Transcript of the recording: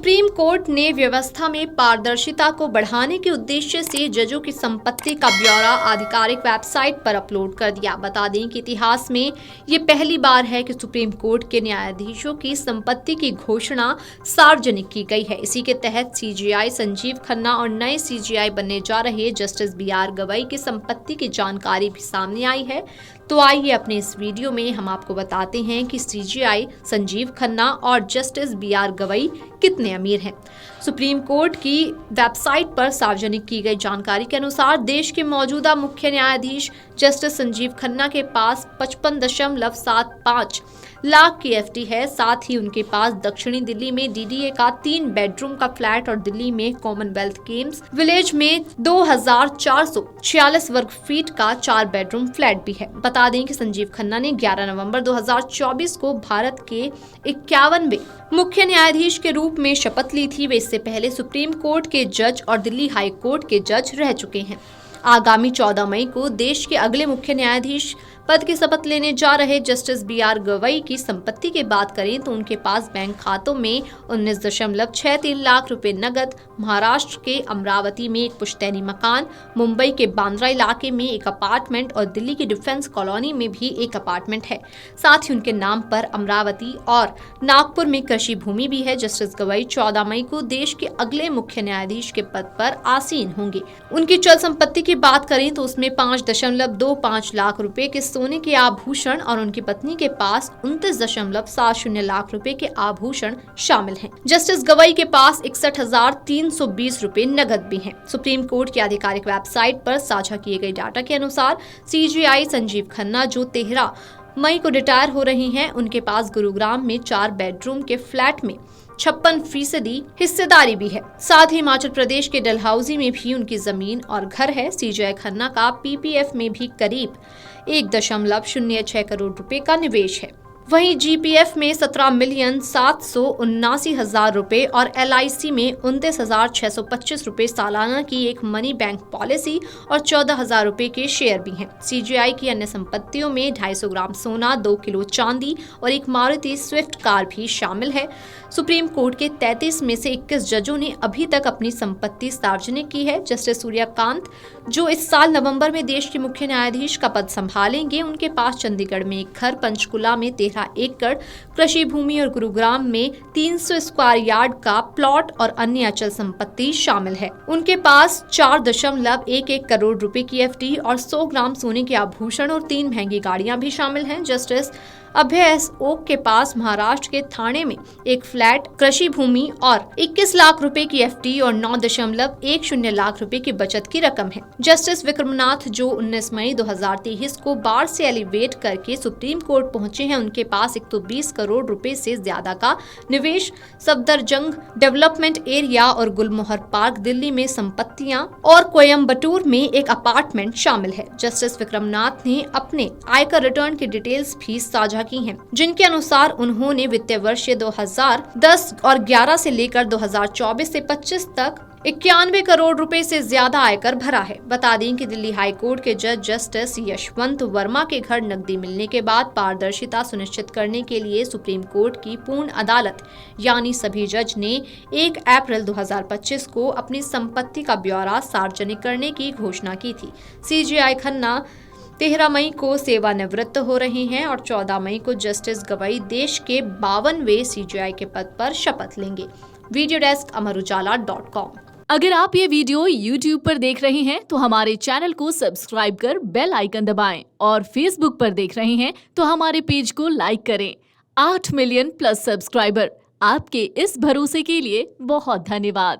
Supreme court ने व्यवस्था में पारदर्शिता को बढ़ाने के उद्देश्य से जजों की संपत्ति का ब्यौरा आधिकारिक वेबसाइट पर अपलोड कर दिया। बता दें कि इतिहास में ये पहली बार है कि सुप्रीम कोर्ट के न्यायाधीशों की संपत्ति की घोषणा सार्वजनिक की गई है। इसी के तहत सीजेआई संजीव खन्ना और नए सीजेआई बनने जा रहे जस्टिस BR गवई की संपत्ति की जानकारी भी सामने आई है। तो आइए अपने इस वीडियो में हम आपको बताते हैं कि सीजेआई संजीव खन्ना और जस्टिस BR गवई कितने अमीर हैं। सुप्रीम कोर्ट की वेबसाइट पर सार्वजनिक की गई जानकारी के अनुसार देश के मौजूदा मुख्य न्यायाधीश जस्टिस संजीव खन्ना के पास 55.75 लाख की एफडी है। साथ ही उनके पास दक्षिणी दिल्ली में DDA का 3 बेडरूम का फ्लैट और दिल्ली में कॉमनवेल्थ गेम्स विलेज में 2446 वर्ग फीट का 4 बेडरूम फ्लैट भी है। बता दें कि संजीव खन्ना ने 11 नवंबर 2024 को भारत के 51वें मुख्य न्यायाधीश के रूप में शपथ ली थी। वे इससे पहले सुप्रीम कोर्ट के जज और दिल्ली हाई कोर्ट के जज रह चुके हैं। आगामी 14 मई को देश के अगले मुख्य न्यायाधीश पद की शपथ लेने जा रहे जस्टिस BR गवई की संपत्ति की बात करें तो उनके पास बैंक खातों में 19.63 लाख रुपए नगद, महाराष्ट्र के अमरावती में एक पुश्तैनी मकान, मुंबई के बांद्रा इलाके में एक अपार्टमेंट और दिल्ली की डिफेंस कॉलोनी में भी एक अपार्टमेंट है। साथ ही उनके नाम पर अमरावती और नागपुर में कृषि भूमि भी है। जस्टिस गवई 14 मई को देश के अगले मुख्य न्यायाधीश के पद पर आसीन होंगे। उनकी चल संपत्ति की बात करें तो उसमें 5.25 लाख रुपए के सोने के आभूषण और उनकी पत्नी के पास 29.70 लाख रुपए के आभूषण शामिल हैं। जस्टिस गवई के पास 61,320 रुपए नगद भी हैं। सुप्रीम कोर्ट की आधिकारिक वेबसाइट पर साझा किए गए डाटा के अनुसार सीजेआई संजीव खन्ना जो 13 मई को रिटायर हो रही हैं, उनके पास गुरुग्राम में 4 बेडरूम के फ्लैट में 56% हिस्सेदारी भी है। साथ ही हिमाचल प्रदेश के डलहौजी में भी उनकी जमीन और घर है। सीजेआई खन्ना का PPF में भी करीब 1.06 करोड़ रुपए का निवेश है। वहीं GPF में 17,779,000 रुपए और LIC में 29,625 रुपए सालाना की एक मनी बैंक पॉलिसी और 14,000 रुपए के शेयर भी हैं। सीजेआई की अन्य संपत्तियों में 250 ग्राम सोना, 2 किलो चांदी और एक मारुति स्विफ्ट कार भी शामिल है। सुप्रीम कोर्ट के 33 में से 21 जजों ने अभी तक अपनी संपत्ति सार्वजनिक की है। जस्टिस सूर्यकांत जो इस साल नवंबर में देश के मुख्य न्यायाधीश का पद संभालेंगे, उनके पास चंडीगढ़ में एक घर, पंचकुला में 13 एकड़ कृषि भूमि और गुरुग्राम में 300 स्क्वायर यार्ड का प्लॉट और अन्य अचल संपत्ति शामिल है। उनके पास 4.11 करोड़ रुपए की एफडी और 100 ग्राम सोने के आभूषण और 3 महंगी गाड़ियां भी शामिल हैं। जस्टिस अभय S ओक के पास महाराष्ट्र के ठाणे में एक फ्लैट, कृषि भूमि और 21 लाख रुपए की एफडी और 9.10 लाख रुपए की बचत की रकम है। जस्टिस विक्रमनाथ जो 19 मई 2023 को बार से एलिवेट करके सुप्रीम कोर्ट पहुंचे हैं, उनके पास 120 करोड़ रुपए से ज्यादा का निवेश, सफदरजंग डेवलपमेंट एरिया और गुलमोहर पार्क दिल्ली में संपत्तियां और कोयम्बटूर में एक अपार्टमेंट शामिल है। जस्टिस विक्रमनाथ ने अपने आयकर रिटर्न की डिटेल्स भी साझा की हैं, जिनके अनुसार उन्होंने वित्तीय वर्ष 2010 और 11 से लेकर 2024 से 25 तक 91 करोड़ रुपए से ज्यादा आयकर भरा है। बता दें कि दिल्ली हाई कोर्ट के जज जस्टिस यशवंत वर्मा के घर नकदी मिलने के बाद पारदर्शिता सुनिश्चित करने के लिए सुप्रीम कोर्ट की पूर्ण अदालत यानी सभी जज ने 1 अप्रैल 2025 को अपनी संपत्ति का ब्यौरा सार्वजनिक करने की घोषणा की थी। सीजेआई खन्ना 13 मई को सेवानिवृत्त हो रहे हैं और 14 मई को जस्टिस गवई देश के 52वें सीजेआई के पद पर शपथ लेंगे। Video desk Amarujala dot com. अगर आप ये वीडियो YouTube पर देख रहे हैं तो हमारे चैनल को सब्सक्राइब कर बेल आइकन दबाएं और Facebook पर देख रहे हैं तो हमारे पेज को लाइक करें। 8 मिलियन प्लस सब्सक्राइबर, आपके इस भरोसे के लिए बहुत धन्यवाद।